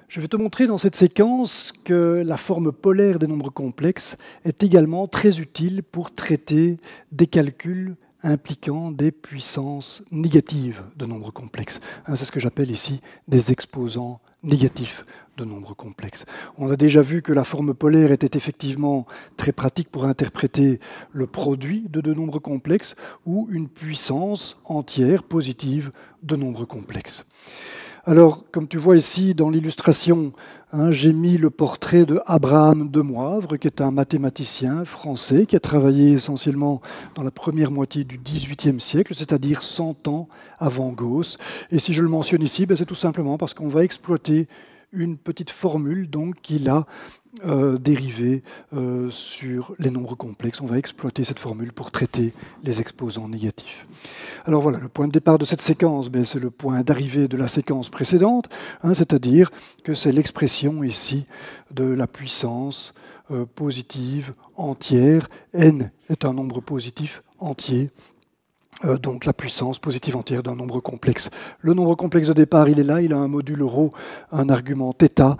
Je vais te montrer dans cette séquence que la forme polaire des nombres complexes est également très utile pour traiter des calculs impliquant des puissances négatives de nombres complexes. C'est ce que j'appelle ici des exposants négatifs de nombres complexes. On a déjà vu que la forme polaire était effectivement très pratique pour interpréter le produit de deux nombres complexes ou une puissance entière positive de nombres complexes. Alors, comme tu vois ici dans l'illustration, j'ai mis le portrait de Abraham Demoivre, qui est un mathématicien français qui a travaillé essentiellement dans la première moitié du XVIIIe siècle, c'est-à-dire 100 ans avant Gauss. Et si je le mentionne ici, c'est tout simplement parce qu'on va exploiter une petite formule qu'il a dérivée sur les nombres complexes. On va exploiter cette formule pour traiter les exposants négatifs. Alors voilà, le point de départ de cette séquence, c'est le point d'arrivée de la séquence précédente, c'est-à-dire que c'est l'expression ici de la puissance positive entière. N est un nombre positif entier. Donc la puissance positive entière d'un nombre complexe. Le nombre complexe de départ, il est là, il a un module ρ, un argument θ.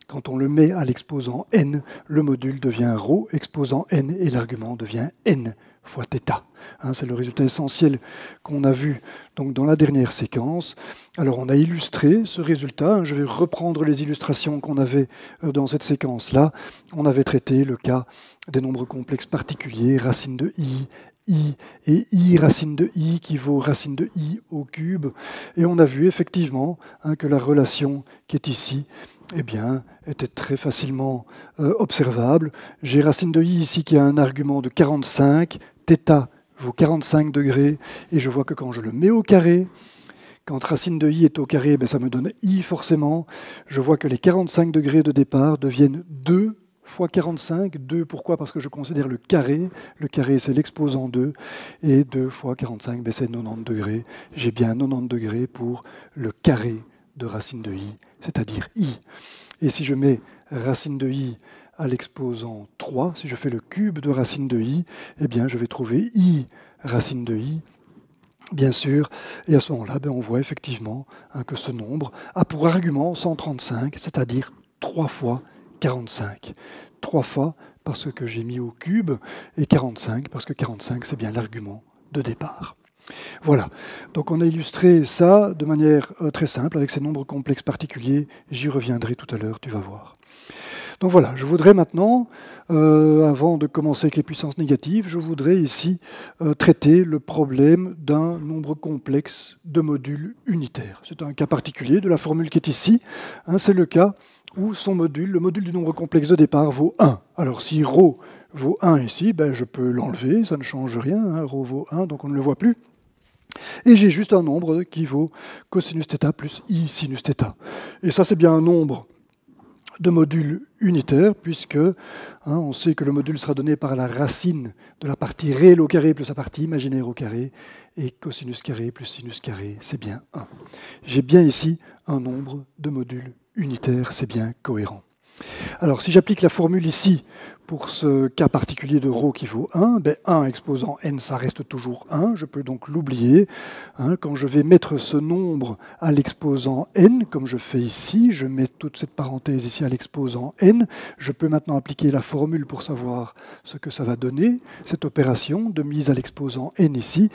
Quand on le met à l'exposant n, le module devient ρ exposant n et l'argument devient n fois θ. C'est le résultat essentiel qu'on a vu dans la dernière séquence. Alors on a illustré ce résultat. Je vais reprendre les illustrations qu'on avait dans cette séquence-là. On avait traité le cas des nombres complexes particuliers, racine de i et i racine de i qui vaut racine de i au cube. Et on a vu effectivement que la relation qui est ici était très facilement observable. J'ai racine de i ici qui a un argument de 45, θ vaut 45 degrés, et je vois que quand je le mets au carré, quand racine de i est au carré, ça me donne i forcément. Je vois que les 45 degrés de départ deviennent 2 fois 45. 2, pourquoi? Parce que je considère le carré. Le carré, c'est l'exposant 2. Et 2 fois 45, c'est 90 degrés. J'ai bien 90 degrés pour le carré de racine de i, c'est-à-dire i. Et si je mets racine de i à l'exposant 3, si je fais le cube de racine de i, je vais trouver i racine de i, bien sûr. Et à ce moment-là, on voit effectivement que ce nombre a pour argument 135, c'est-à-dire 3 fois 45. 3 fois parce que j'ai mis au cube, et 45 parce que 45, c'est bien l'argument de départ. Voilà, donc on a illustré ça de manière très simple avec ces nombres complexes particuliers. J'y reviendrai tout à l'heure, tu vas voir. Donc voilà, je voudrais maintenant, avant de commencer avec les puissances négatives, je voudrais ici traiter le problème d'un nombre complexe de modules unitaires. C'est un cas particulier de la formule qui est ici. C'est le cas où son module, le module du nombre complexe de départ, vaut 1. Alors si ρ vaut 1 ici, je peux l'enlever, ça ne change rien, ρ vaut 1, donc on ne le voit plus. Et j'ai juste un nombre qui vaut cosinus θ plus i sinus θ. Et ça, c'est bien un nombre de modules unitaires, puisque on sait que le module sera donné par la racine de la partie réelle au carré plus la partie imaginaire au carré, et cosinus carré plus sinus carré, c'est bien 1. J'ai bien ici un nombre de modules unitaires, c'est bien cohérent. Alors, si j'applique la formule ici, pour ce cas particulier de ρ qui vaut 1, 1 exposant n, ça reste toujours 1, je peux donc l'oublier. Quand je vais mettre ce nombre à l'exposant n, comme je fais ici, je mets toute cette parenthèse ici à l'exposant n, je peux maintenant appliquer la formule pour savoir ce que ça va donner, cette opération de mise à l'exposant n ici.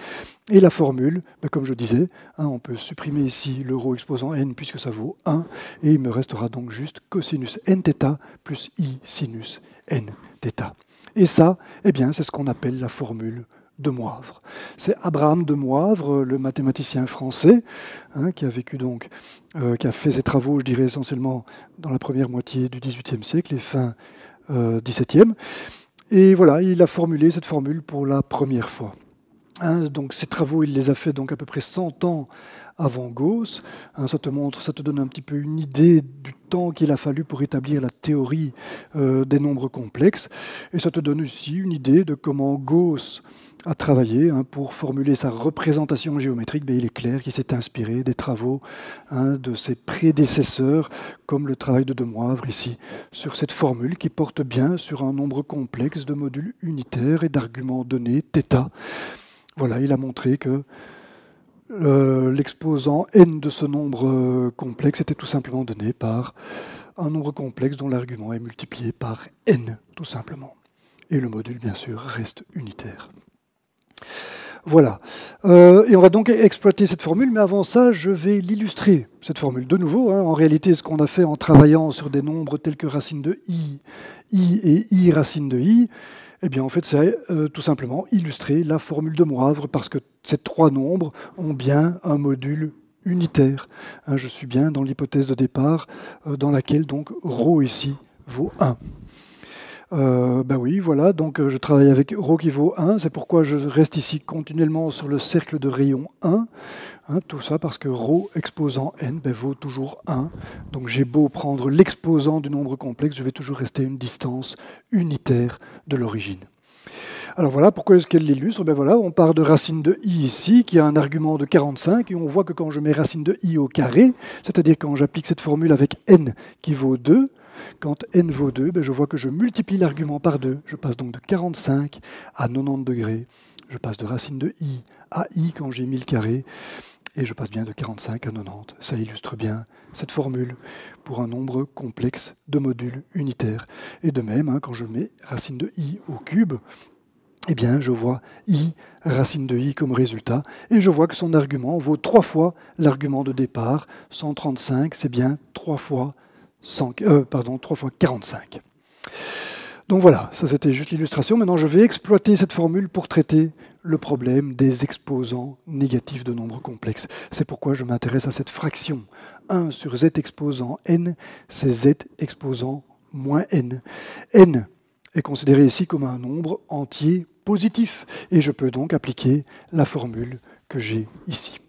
Et la formule, comme je disais, on peut supprimer ici le ρ exposant n puisque ça vaut 1, et il me restera donc juste cosinus nθ plus i sinus nθ. Et ça, c'est ce qu'on appelle la formule de Moivre. C'est Abraham de Moivre, le mathématicien français, qui a vécu qui a fait ses travaux, je dirais essentiellement dans la première moitié du XVIIIe siècle et fin XVIIe. Et voilà, il a formulé cette formule pour la première fois. Donc ces travaux, il les a fait à peu près 100 ans avant Gauss. Ça te donne un petit peu une idée du temps qu'il a fallu pour établir la théorie des nombres complexes. Et ça te donne aussi une idée de comment Gauss a travaillé pour formuler sa représentation géométrique. Il est clair qu'il s'est inspiré des travaux de ses prédécesseurs, comme le travail de Demoivre ici, sur cette formule qui porte bien sur un nombre complexe de modules unitaires et d'arguments donnés, θ. Voilà, il a montré que l'exposant n de ce nombre complexe était tout simplement donné par un nombre complexe dont l'argument est multiplié par n, tout simplement. Et le module, bien sûr, reste unitaire. Voilà. Et on va donc exploiter cette formule, mais avant ça, je vais l'illustrer, cette formule. De nouveau, en réalité, ce qu'on a fait en travaillant sur des nombres tels que racine de i et i racine de i, eh bien, en fait, c'est tout simplement illustrer la formule de Moivre, parce que ces trois nombres ont bien un module unitaire. Je suis bien dans l'hypothèse de départ, dans laquelle, donc, ρ ici vaut 1. Ben oui, voilà, donc je travaille avec ρ qui vaut 1, c'est pourquoi je reste ici continuellement sur le cercle de rayon 1, tout ça parce que ρ exposant n vaut toujours 1, donc j'ai beau prendre l'exposant du nombre complexe, je vais toujours rester à une distance unitaire de l'origine. Alors voilà, pourquoi est-ce qu'elle l'illustre? Ben voilà, on part de racine de i ici, qui a un argument de 45, et on voit que quand je mets racine de i au carré, c'est-à-dire quand j'applique cette formule avec n qui vaut 2, quand n vaut 2, ben je vois que je multiplie l'argument par 2. Je passe donc de 45 à 90 degrés. Je passe de racine de i à i quand j'ai mis le carré. Et je passe bien de 45 à 90. Ça illustre bien cette formule pour un nombre complexe de modules unitaires. Et de même, quand je mets racine de i au cube, eh bien, je vois i racine de i comme résultat. Et je vois que son argument vaut 3 fois l'argument de départ. 135, c'est bien 3 fois 3 fois 45. Donc voilà, ça c'était juste l'illustration. Maintenant, je vais exploiter cette formule pour traiter le problème des exposants négatifs de nombres complexes. C'est pourquoi je m'intéresse à cette fraction. 1 sur z exposant n, c'est z exposant moins n. N est considéré ici comme un nombre entier positif, et je peux donc appliquer la formule que j'ai ici.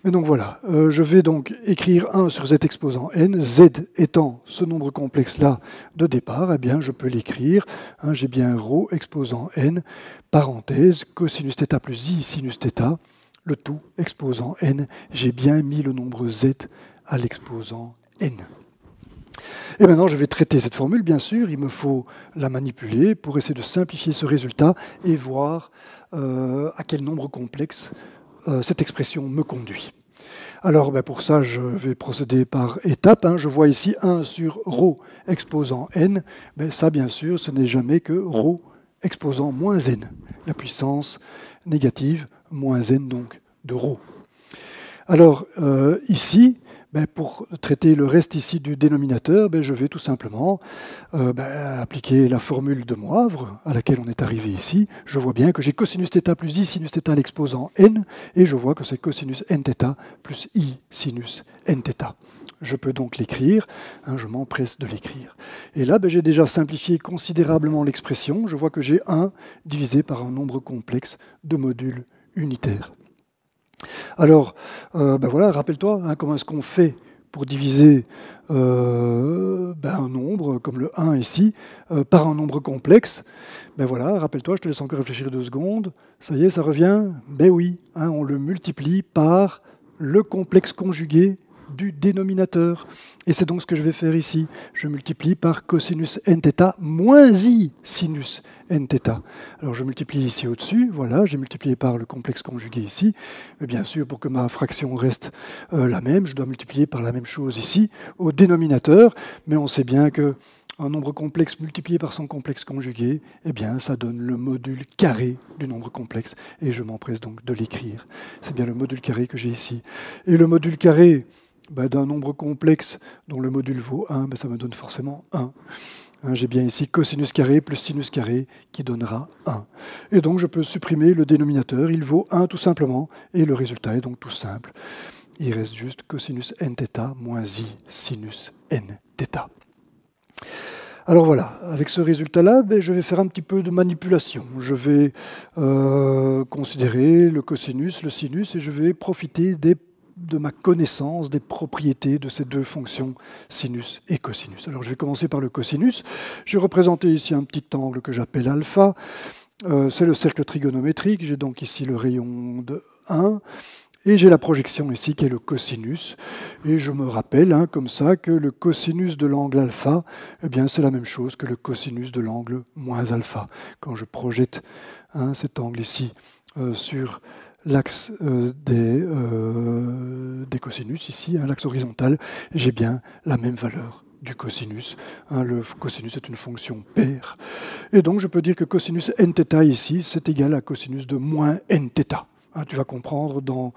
Mais donc voilà, je vais donc écrire 1 sur z exposant n, z étant ce nombre complexe-là de départ, eh bien je peux l'écrire, j'ai bien ρ exposant n, parenthèse, cosinus θ plus i sinus θ, le tout exposant n, j'ai bien mis le nombre z à l'exposant n. Et maintenant je vais traiter cette formule, bien sûr, il me faut la manipuler pour essayer de simplifier ce résultat et voir à quel nombre complexe cette expression me conduit. Alors pour ça, je vais procéder par étapes. Je vois ici 1 sur ρ exposant n. Ça, bien sûr, ce n'est jamais que ρ exposant moins n, la puissance négative moins n donc de ρ. Alors ici, pour traiter le reste ici du dénominateur, je vais tout simplement appliquer la formule de Moivre à laquelle on est arrivé ici. Je vois bien que j'ai cosinus θ plus i sinus θ à l'exposant n, et je vois que c'est cosinus nθ plus i sinus nθ. Je peux donc l'écrire, je m'empresse de l'écrire. Et là, j'ai déjà simplifié considérablement l'expression. Je vois que j'ai 1 divisé par un nombre complexe de modules unitaires. Alors, voilà, rappelle-toi, comment est-ce qu'on fait pour diviser un nombre, comme le 1 ici, par un nombre complexe? Voilà, rappelle-toi, je te laisse encore réfléchir 2 secondes. Ça y est, ça revient? Oui, on le multiplie par le complexe conjugué du dénominateur. Et c'est donc ce que je vais faire ici. Je multiplie par cosinus nθ moins i sinus nθ. Alors je multiplie ici au-dessus, voilà, j'ai multiplié par le complexe conjugué ici. Mais bien sûr, pour que ma fraction reste la même, je dois multiplier par la même chose ici au dénominateur. Mais on sait bien que un nombre complexe multiplié par son complexe conjugué, eh bien, ça donne le module carré du nombre complexe. Et je m'empresse donc de l'écrire. C'est bien le module carré que j'ai ici. Et le module carré d'un nombre complexe dont le module vaut 1, ça me donne forcément 1. J'ai bien ici cosinus carré plus sinus carré qui donnera 1. Et donc je peux supprimer le dénominateur, il vaut 1 tout simplement, et le résultat est donc tout simple. Il reste juste cosinus nθ moins i sinus nθ. Alors voilà, avec ce résultat-là, je vais faire un petit peu de manipulation. Je vais considérer le cosinus, le sinus, et je vais profiter de ma connaissance des propriétés de ces deux fonctions sinus et cosinus. Alors je vais commencer par le cosinus. J'ai représenté ici un petit angle que j'appelle alpha. C'est le cercle trigonométrique. J'ai donc ici le rayon de 1. Et j'ai la projection ici qui est le cosinus. Et je me rappelle comme ça que le cosinus de l'angle alpha, c'est la même chose que le cosinus de l'angle moins alpha. Quand je projette cet angle ici sur l'axe des cosinus ici, hein, l'axe horizontal, et j'ai bien la même valeur du cosinus. Hein, le cosinus est une fonction paire. Et donc je peux dire que cosinus nθ ici, c'est égal à cosinus de moins nθ. Hein, tu vas comprendre dans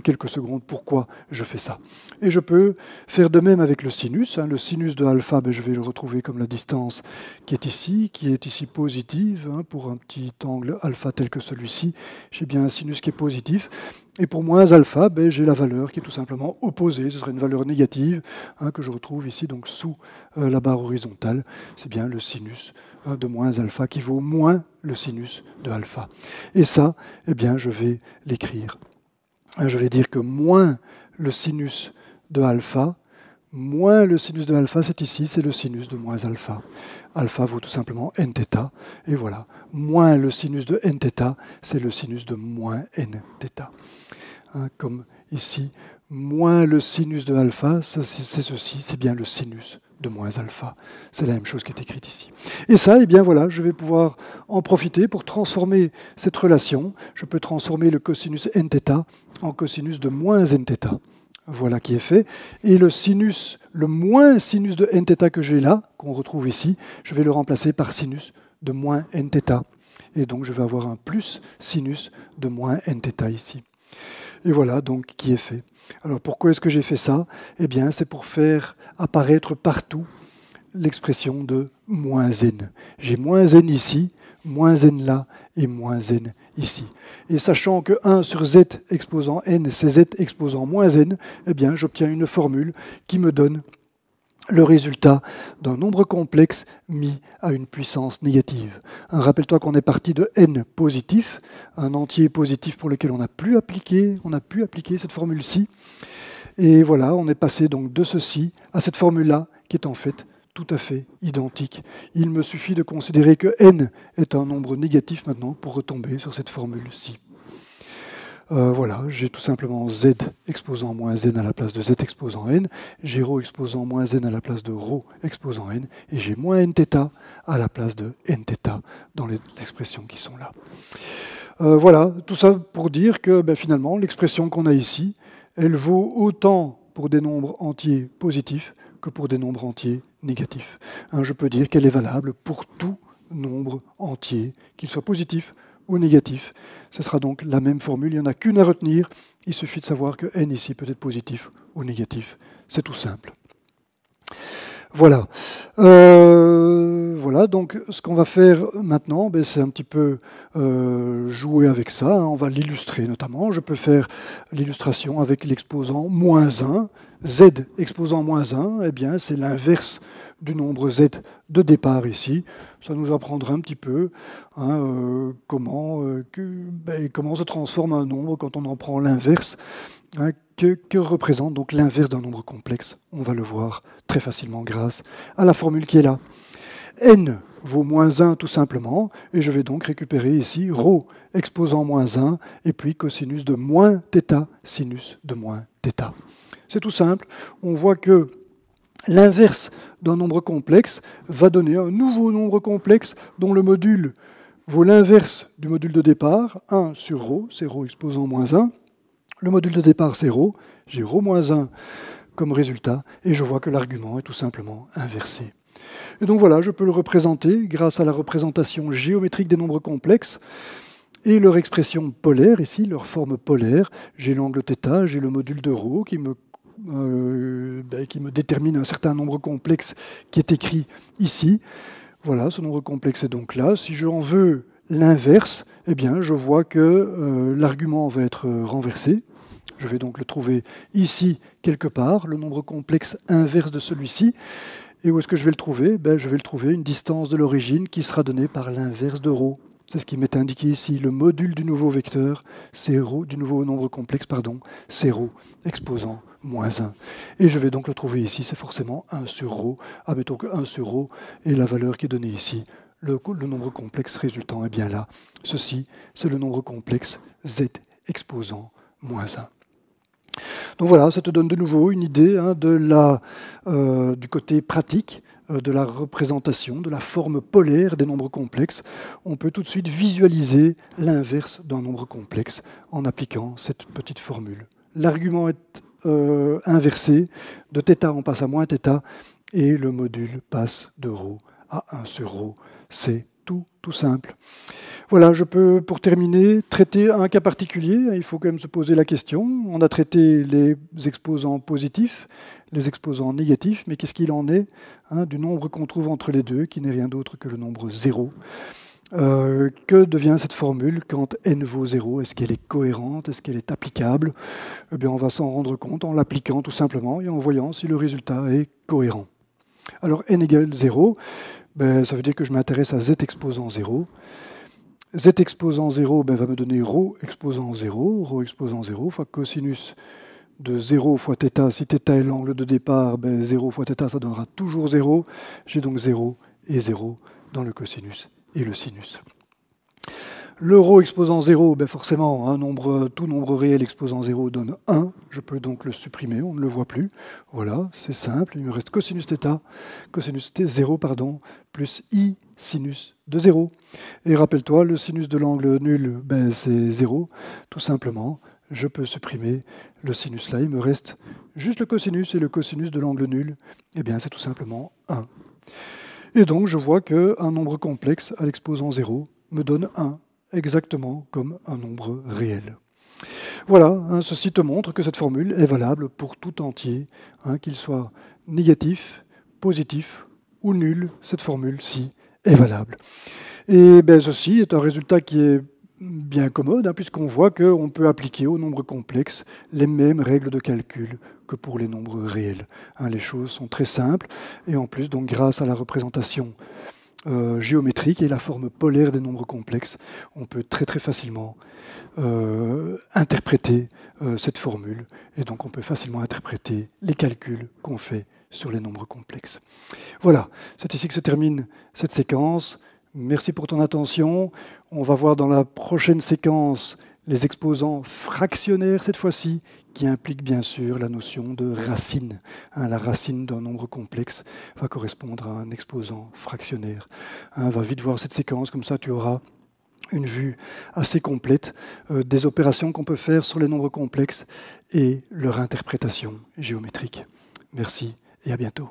quelques secondes pourquoi je fais ça. Et je peux faire de même avec le sinus. Hein, le sinus de alpha, ben, je vais le retrouver comme la distance qui est ici positive. Hein, pour un petit angle alpha tel que celui-ci, j'ai bien un sinus qui est positif. Et pour moins alpha, ben, j'ai la valeur qui est tout simplement opposée. Ce serait une valeur négative hein, que je retrouve ici donc sous la barre horizontale. C'est bien le sinus de moins alpha qui vaut moins le sinus de alpha. Et ça, eh bien, je vais l'écrire. Je vais dire que moins le sinus de alpha, c'est ici, c'est le sinus de moins alpha. Alpha vaut tout simplement nθ, et voilà. Moins le sinus de nθ, c'est le sinus de moins nθ. Hein, comme ici, moins le sinus de alpha, c'est ceci, c'est bien le sinus de moins alpha. C'est la même chose qui est écrite ici. Et ça, eh bien voilà, je vais pouvoir en profiter pour transformer cette relation. Je peux transformer le cosinus nθ en cosinus de moins nθ. Voilà qui est fait. Et le sinus, le moins sinus de nθ que j'ai là, qu'on retrouve ici, je vais le remplacer par sinus de moins nθ. Et donc je vais avoir un plus sinus de moins nθ ici. Et voilà donc qui est fait. Alors pourquoi est-ce que j'ai fait ça? Eh bien c'est pour faire apparaître partout l'expression de moins n. J'ai moins n ici, moins n là et moins n ici. Et sachant que 1 sur z exposant n, c'est z exposant moins n, eh bien j'obtiens une formule qui me donne le résultat d'un nombre complexe mis à une puissance négative. Rappelle-toi qu'on est parti de n positif, un entier positif pour lequel on a pu appliquer cette formule-ci. Et voilà, on est passé donc de ceci à cette formule-là, qui est en fait tout à fait identique. Il me suffit de considérer que n est un nombre négatif maintenant pour retomber sur cette formule-ci. Voilà, j'ai tout simplement z exposant moins n à la place de z exposant n, j'ai ρ exposant moins n à la place de ρ exposant n, et j'ai moins nθ à la place de nθ dans les expressions qui sont là. Voilà, tout ça pour dire que ben, finalement, l'expression qu'on a ici, elle vaut autant pour des nombres entiers positifs que pour des nombres entiers négatifs. Hein, je peux dire qu'elle est valable pour tout nombre entier, qu'il soit positif ou négatif. Ce sera donc la même formule, il n'y en a qu'une à retenir. Il suffit de savoir que n ici peut être positif ou négatif. C'est tout simple. Voilà. Voilà, donc ce qu'on va faire maintenant, ben, c'est un petit peu jouer avec ça. Hein. On va l'illustrer notamment. Je peux faire l'illustration avec l'exposant moins 1. Z exposant moins 1, eh bien, c'est l'inverse du nombre z de départ ici. Ça nous apprendra un petit peu hein, comment se transforme un nombre quand on en prend l'inverse. Hein, que représente donc l'inverse d'un nombre complexe? On va le voir très facilement grâce à la formule qui est là. N vaut moins 1 tout simplement, et je vais donc récupérer ici ρ exposant moins 1, et puis cosinus de moins θ, sinus de moins θ. C'est tout simple. On voit que l'inverse d'un nombre complexe va donner un nouveau nombre complexe dont le module vaut l'inverse du module de départ, 1 sur ρ, c'est ρ exposant moins 1. Le module de départ, c'est ρ. J'ai ρ moins 1 comme résultat, et je vois que l'argument est tout simplement inversé. Et donc voilà, je peux le représenter grâce à la représentation géométrique des nombres complexes et leur expression polaire, ici, leur forme polaire. J'ai l'angle θ, j'ai le module de ρ qui me détermine un certain nombre complexe qui est écrit ici. Voilà, ce nombre complexe est donc là. Si j'en veux l'inverse, eh bien, je vois que l'argument va être renversé. Je vais donc le trouver ici, quelque part, le nombre complexe inverse de celui-ci. Et où est-ce que je vais le trouver? Je vais le trouver une distance de l'origine qui sera donnée par l'inverse de ρ. C'est ce qui m'est indiqué ici. Le module du nouveau vecteur, c'est ρ, du nouveau nombre complexe, pardon, c'est ρ exposant moins 1. Et je vais donc le trouver ici, c'est forcément 1 sur ρ. Admettons que 1 sur ρ est la valeur qui est donnée ici. Le nombre complexe résultant est bien là. Ceci, c'est le nombre complexe z exposant moins 1. Donc voilà, ça te donne de nouveau une idée hein, du côté pratique de la représentation, de la forme polaire des nombres complexes, on peut tout de suite visualiser l'inverse d'un nombre complexe en appliquant cette petite formule. L'argument est inversé, de θ on passe à moins θ, et le module passe de ρ à 1 sur ρ. C'est tout simple. Voilà, je peux, pour terminer, traiter un cas particulier. Il faut quand même se poser la question. On a traité les exposants positifs, les exposants négatifs, mais qu'est-ce qu'il en est du nombre qu'on trouve entre les deux, qui n'est rien d'autre que le nombre 0 ? Que devient cette formule quand n vaut 0 ? Est-ce qu'elle est cohérente ? Est-ce qu'elle est applicable ? Eh bien, on va s'en rendre compte en l'appliquant tout simplement et en voyant si le résultat est cohérent. Alors, n égale 0, ça veut dire que je m'intéresse à z exposant 0. Z exposant 0 va me donner ρ exposant 0, ρ exposant 0 fois cosinus de 0 fois θ. Si θ est l'angle de départ, 0 fois θ, ça donnera toujours 0. J'ai donc 0 et 0 dans le cosinus et le sinus. Le ρ exposant 0, forcément, tout nombre réel exposant 0 donne 1. Je peux donc le supprimer, on ne le voit plus. Voilà, c'est simple. Il me reste cosinus cosinus 0, plus i sinus de 0. Et rappelle-toi, le sinus de l'angle nul, c'est 0. Tout simplement, je peux supprimer le sinus là. Il me reste juste le cosinus, et le cosinus de l'angle nul, c'est tout simplement 1. Et donc, je vois qu'un nombre complexe à l'exposant 0 me donne 1. Exactement comme un nombre réel. Voilà, ceci te montre que cette formule est valable pour tout entier, qu'il soit négatif, positif ou nul, cette formule-ci est valable. Et ceci est un résultat qui est bien commode, puisqu'on voit qu'on peut appliquer aux nombres complexes les mêmes règles de calcul que pour les nombres réels. Les choses sont très simples, et en plus, donc, grâce à la représentation géométrique et la forme polaire des nombres complexes, on peut très facilement interpréter cette formule, et donc on peut facilement interpréter les calculs qu'on fait sur les nombres complexes. Voilà, c'est ici que se termine cette séquence. Merci pour ton attention. On va voir dans la prochaine séquence les exposants fractionnaires cette fois-ci, qui impliquent bien sûr la notion de racine. La racine d'un nombre complexe va correspondre à un exposant fractionnaire. On va vite voir cette séquence, comme ça tu auras une vue assez complète des opérations qu'on peut faire sur les nombres complexes et leur interprétation géométrique. Merci et à bientôt.